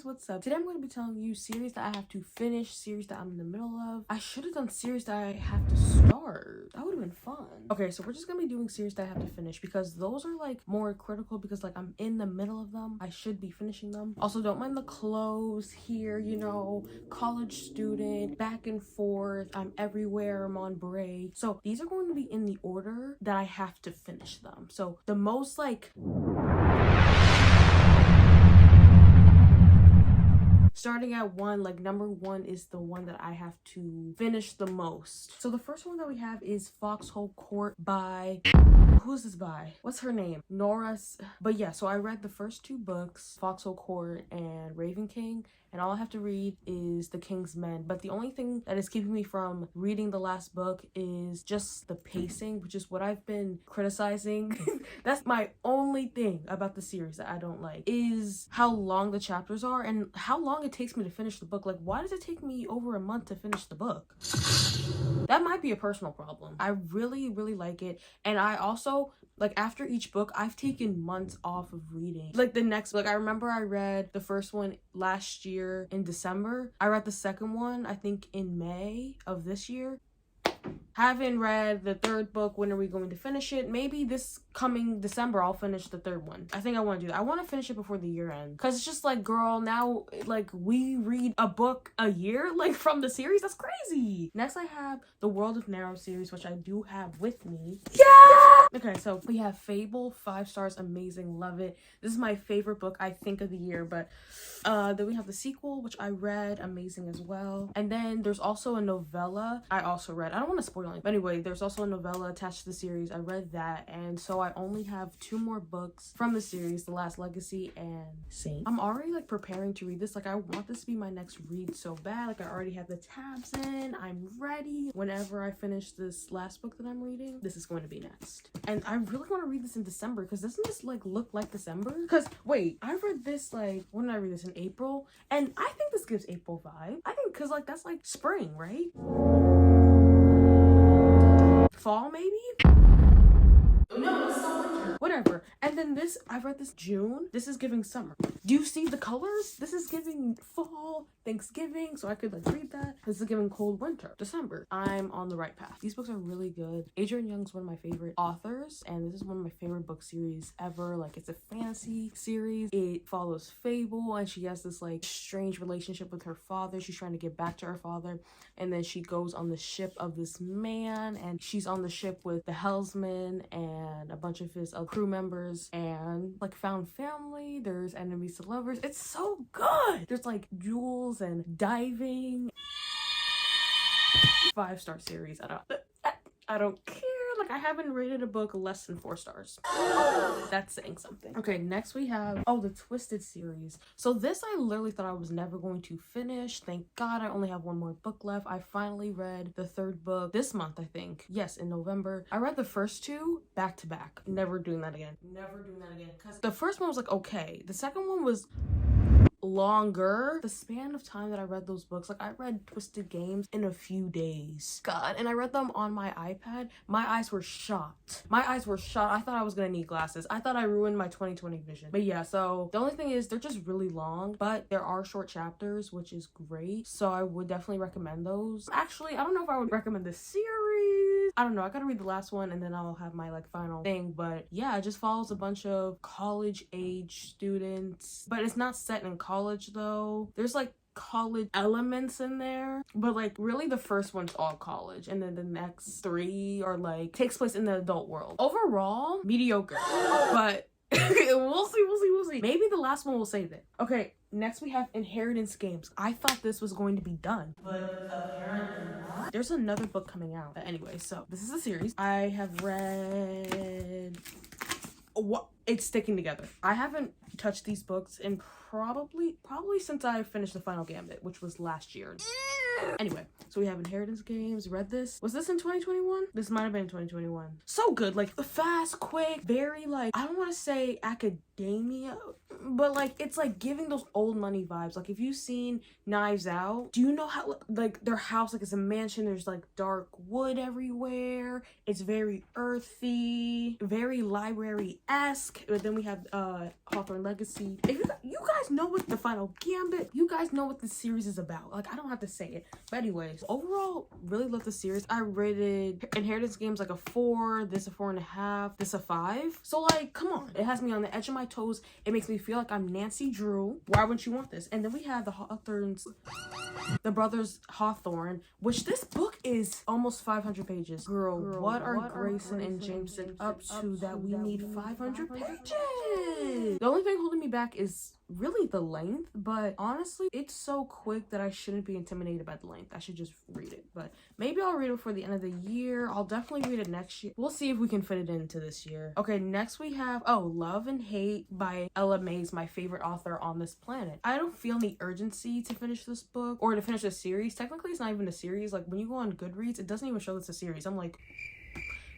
what's up? Today I'm going to be telling you series that I have to finish, series that I'm in the middle of. I should have done series that I have to start. That would have been fun. Okay, so we're just gonna be doing series that I have to finish because those are like more critical because like I'm in the middle of them. I should be finishing them. Also, don't mind the clothes here, you know, college student, back and forth. I'm everywhere, I'm on break. So these are going to be in the order that I have to finish them. So the most like starting at one, like number one is the one that I have to finish the most. So the first one that we have is Foxhole Court by, who's this by? What's her name? Nora's. But yeah, so I read the first two books, Foxhole Court and Raven King, and all I have to read is The King's Men. But the only thing that is keeping me from reading the last book is just the pacing, which is what I've been criticizing. That's my only thing about the series that I don't like, is how long the chapters are and how long it takes me to finish the book. Like, why does it take me over a month to finish the book? That might be a personal problem. I really like it. And I also, like, after each book, I've taken months off of reading. Like, the next book, I remember I read the first one last year in December. I read the second one, I think, in May of this year. Haven't read the third book. When are we going to finish it? Maybe this coming December I'll finish the third one. I think I want to do that. I want to finish it before the year ends, because it's just like, girl, now like we read a book a year like from the series. That's crazy. Next I have the World of Narrow series, which I do have with me. Yeah. Okay, so we have Fable, 5 stars, amazing, love it. This is my favorite book I think of the year. But then we have the sequel, which I read, amazing as well. And then there's also a novella I also read. I don't want to spoil anything, but anyway, there's also a novella attached to the series. I read that, and so I only have 2 more books from the series, The Last Legacy and Saint. I'm already like preparing to read this. Like, I want this to be my next read so bad. Like, I already have the tabs in. I'm ready. Whenever I finish this last book that I'm reading, this is going to be next. And I really want to read this in December, because doesn't this like look like December? Because wait, I read this like, when did I read this? In April, and I think this gives April vibe. I think because like that's like spring, right? Fall maybe? No, it's still winter. Whatever. And then this, I read this June. This is giving summer. Do you see the colors? This is giving fall, Thanksgiving, so I could like read that. This is giving cold winter, December. I'm on the right path. These books are really good. Adrienne Young's one of my favorite authors, and this is one of my favorite book series ever. Like, it's a fantasy series. It follows Fable, and she has this like strange relationship with her father. She's trying to get back to her father, and then she goes on the ship of this man, and she's on the ship with the helmsman and a bunch of his crew members, and like found family. There's enemies to lovers. It's so good. There's like jewels and diving. 5-star series. I don't care. Like, I haven't rated a book less than 4 stars. That's saying something. Okay, next we have, oh, the Twisted series. So this I literally thought I was never going to finish. Thank God I only have 1 more book left. I finally read the 3rd book this month, I think. Yes, in November. I read the first 2 back to back. Never doing that again. Never doing that again. Because the first one was like, okay. The second one was longer. The span of time that I read those books, like I read Twisted Games in a few days. God, and I read them on my iPad. My eyes were shot. My eyes were shot. I thought I was gonna need glasses. I thought I ruined my 20/20 vision. But yeah, so the only thing is they're just really long, but there are short chapters, which is great. So I would definitely recommend those. Actually, I don't know if I would recommend this series. I don't know. I gotta read the last one and then I'll have my like final thing. But yeah, it just follows a bunch of college age students, but it's not set in college though. There's like college elements in there, but like really the first one's all college, and then the next 3 are like takes place in the adult world. Overall, mediocre, but we'll see. Maybe the last one will save it. Okay, next we have Inheritance Games. I thought this was going to be done, but apparently not. There's another book coming out. But anyway, so this is a series. I have read what it's sticking together. I haven't touched these books in probably since I finished the Final Gambit, which was last year. Anyway, so we have Inheritance Games. Read this. Was this in 2021? This might have been in 2021. So good. Like, fast, quick, very like, I don't want to say academia. but like it's like giving those old money vibes. Like if you've seen Knives Out, do you know how like their house, like it's a mansion, there's like dark wood everywhere, it's very earthy, very library-esque. But then we have Hawthorne Legacy. If you guys know what the Final Gambit, you guys know what the series is about. Like I don't have to say it, but anyways, overall really love the series. I rated Inheritance Games like a 4, this a 4.5, this a 5. So like come on, it has me on the edge of my toes. It makes me feel like I'm Nancy Drew. Why wouldn't you want this? And then we have the brothers Hawthorne, which this book is almost 500 pages. Girl, what are Grayson and Jameson up to that we need 500 pages? The only thing holding me back is really the length, but honestly it's so quick that I shouldn't be intimidated by the length. I should just read it, but maybe I'll read it for the end of the year. I'll definitely read it next year. We'll see if we can fit it into this year. Okay, next we have Love and Hate by Ella Mays, my favorite author on this planet. I don't feel any urgency to finish this book or to finish a series. Technically it's not even a series. Like when you go on Goodreads, it doesn't even show it's a series. I'm like,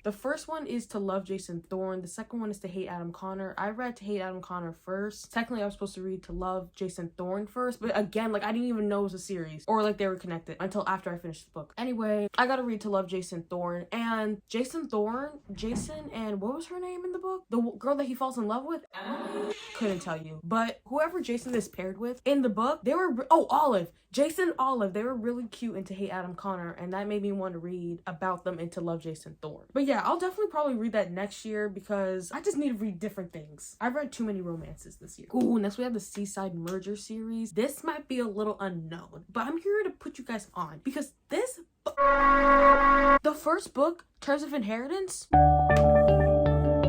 the first one is To Love Jason Thorne. The second one is To Hate Adam Connor. I read To Hate Adam Connor first. Technically, I was supposed to read To Love Jason Thorne first. But again, like, I didn't even know it was a series. Or, like, they were connected until after I finished the book. Anyway, I gotta read To Love Jason Thorne. And Jason and what was her name in the book? The girl that he falls in love with? Emily? Couldn't tell you. But whoever Jason is paired with in the book, they were... Olive. Jason and Olive, they were really cute in To Hate Adam Connor, and that made me want to read about them in To Love Jason Thorne. But yeah, I'll definitely probably read that next year because I just need to read different things. I've read too many romances this year. Ooh, next we have the Seaside Merger series. This might be a little unknown, but I'm here to put you guys on because the first book, Terms of Inheritance,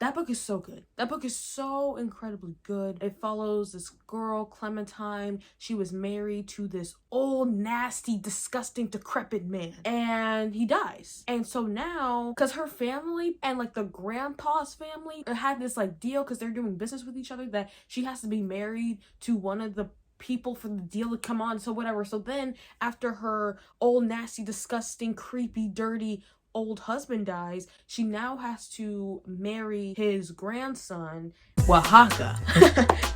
that book is so good. That book is so incredibly good. It follows this girl, Clementine. She was married to this old, nasty, disgusting, decrepit man. And he dies. And so now, because her family and like the grandpa's family had this like deal because they're doing business with each other that she has to be married to one of the people for the deal to come on. So whatever. So then after her old, nasty, disgusting, creepy, dirty old husband dies, she now has to marry his grandson, Oaxaca.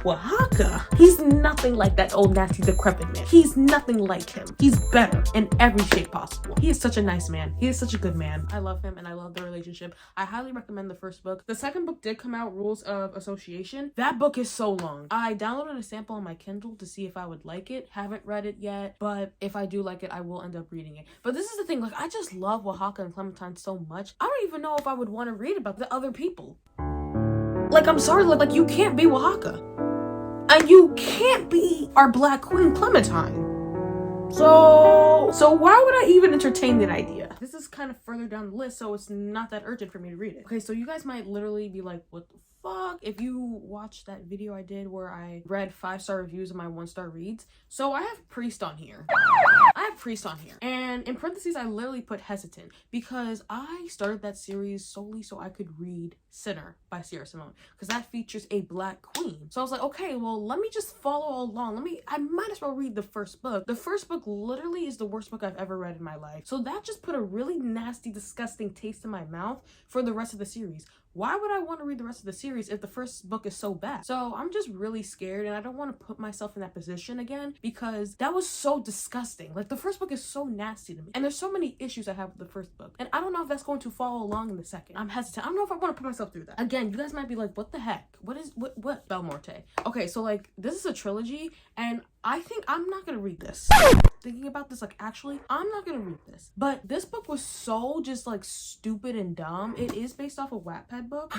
Oaxaca. He's nothing like that old nasty decrepit man. He's nothing like him. He's better in every shape possible. He is such a nice man. He is such a good man. I love him and I love the relationship. I highly recommend the first book. The second book did come out, Rules of Association. That book is so long. I downloaded a sample on my Kindle to see if I would like it. Haven't read it yet, but if I do like it, I will end up reading it. But this is the thing, like I just love Oaxaca and Clementine so much. I don't even know if I would want to read about the other people. Like, I'm sorry, like you can't be Oaxaca. And you can't be our Black Queen Clementine. So why would I even entertain that idea? This is kind of further down the list, so it's not that urgent for me to read it. Okay, so you guys might literally be like, what the fuck? If you watched that video I did where I read 5-star reviews of my 1-star reads. So I have Priest on here. And in parentheses, I literally put hesitant because I started that series solely so I could read Sinner by Sierra Simone because that features a Black queen. So I was like, okay, well, let me just follow along. I might as well read the first book. The first book literally is the worst book I've ever read in my life. So that just put a really nasty, disgusting taste in my mouth for the rest of the series. Why would I want to read the rest of the series if the first book is so bad? So I'm just really scared and I don't want to put myself in that position again because that was so disgusting. Like the first book is so nasty to me and there's so many issues I have with the first book and I don't know if that's going to follow along in the second. I'm hesitant. I don't know if I want to put myself through that. Again, you guys might be like, what the heck? What? Belmorte. Okay, so like this is a trilogy and I think I'm not gonna read this. Thinking about this, like actually, I'm not gonna read this. But this book was so just like stupid and dumb. It is based off a Wattpad book,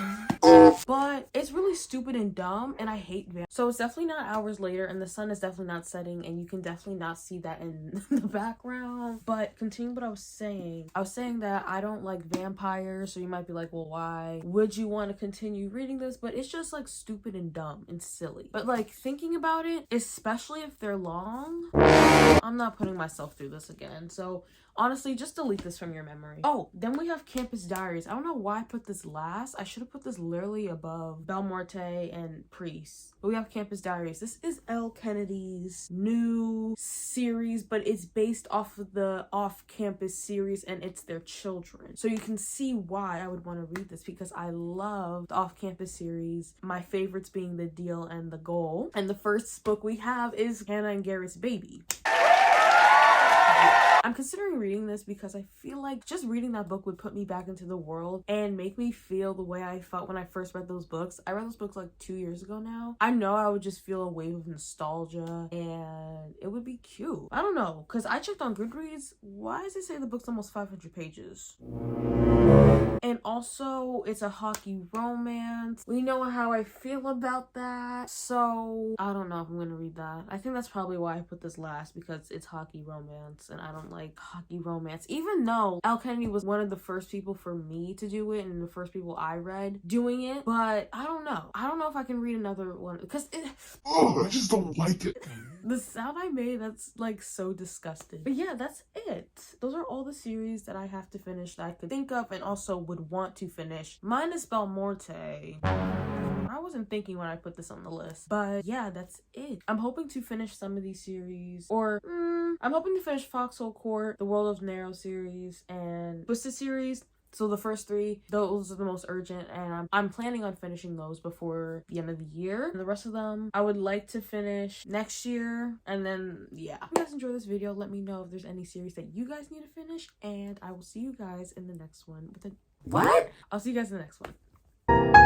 but it's really stupid and dumb and I hate so it's definitely not hours later and the sun is definitely not setting and you can definitely not see that in the background. But continue what I was saying. I was saying that I don't like vampires, so you might be like, well, why would you want to continue reading this? But it's just like stupid and dumb and silly. But like thinking about it, especially if they're long, I'm not putting myself through this again. So Honestly, just delete this from your memory. Oh, then we have Campus Diaries. I don't know why I put this last. I should have put this literally above Belmorte and Priest. But we have Campus Diaries. This is Elle Kennedy's new series, but it's based off of the Off-Campus series, and it's their children. So you can see why I would want to read this, because I love the Off-Campus series. My favorites being The Deal and The Goal. And the first book we have is Hannah and Garrett's Baby. I'm considering reading this because I feel like just reading that book would put me back into the world and make me feel the way I felt when I first read those books. I read those books like 2 years ago now. I know I would just feel a wave of nostalgia and it would be cute. I don't know, because I checked on Goodreads. Why does it say the book's almost 500 pages? And also, it's a hockey romance. We know how I feel about that. So, I don't know if I'm gonna read that. I think that's probably why I put this last, because it's hockey romance, and I don't like hockey romance. Even though Elle Kennedy was one of the first people for me to do it, and the first people I read doing it. But, I don't know. I don't know if I can read another one, because I just don't like it. The sound I made, that's like so disgusting. But yeah, that's it. Those are all the series that I have to finish that I could think of and also would want to finish. Minus Belmorte. I wasn't thinking when I put this on the list. But yeah, that's it. I'm hoping to finish some of these series. Or, I'm hoping to finish Foxhole Court, the World of Narrow series, and Twisted series. So the first 3, those are the most urgent, and I'm planning on finishing those before the end of the year. And the rest of them, I would like to finish next year, and then, yeah. If you guys enjoyed this video, let me know if there's any series that you guys need to finish, and I will see you guys in the next one. What? I'll see you guys in the next one.